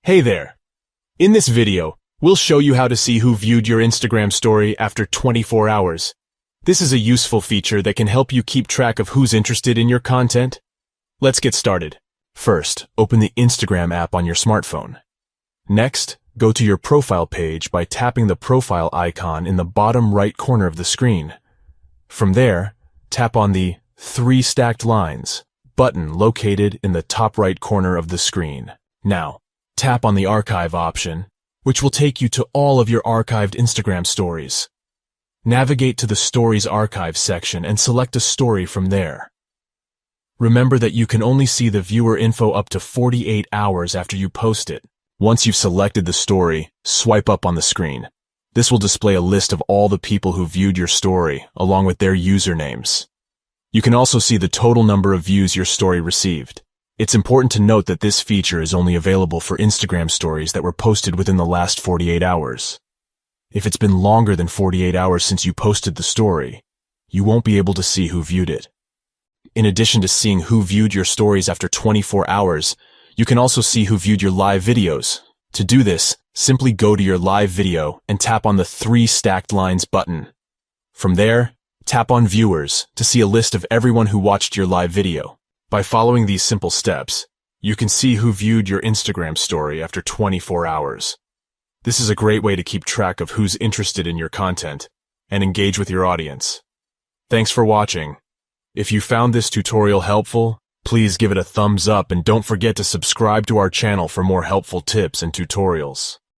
Hey there! In this video, we'll show you how to see who viewed your Instagram story after 24 hours. This is a useful feature that can help you keep track of who's interested in your content. Let's get started. First, open the Instagram app on your smartphone. Next, go to your profile page by tapping the profile icon in the bottom right corner of the screen. From there, tap on the 3 stacked lines button located in the top right corner of the screen. Now, tap on the archive option, which will take you to all of your archived Instagram stories. Navigate to the Stories Archive section and select a story from there. Remember that you can only see the viewer info up to 48 hours after you post it. Once you've selected the story, swipe up on the screen. This will display a list of all the people who viewed your story, along with their usernames. You can also see the total number of views your story received. It's important to note that this feature is only available for Instagram stories that were posted within the last 48 hours. If it's been longer than 48 hours since you posted the story, you won't be able to see who viewed it. In addition to seeing who viewed your stories after 24 hours, you can also see who viewed your live videos. To do this, simply go to your live video and tap on the 3 stacked lines button. From there, tap on Viewers to see a list of everyone who watched your live video. By following these simple steps, you can see who viewed your Instagram story after 24 hours. This is a great way to keep track of who's interested in your content and engage with your audience. Thanks for watching. If you found this tutorial helpful, please give it a thumbs up and don't forget to subscribe to our channel for more helpful tips and tutorials.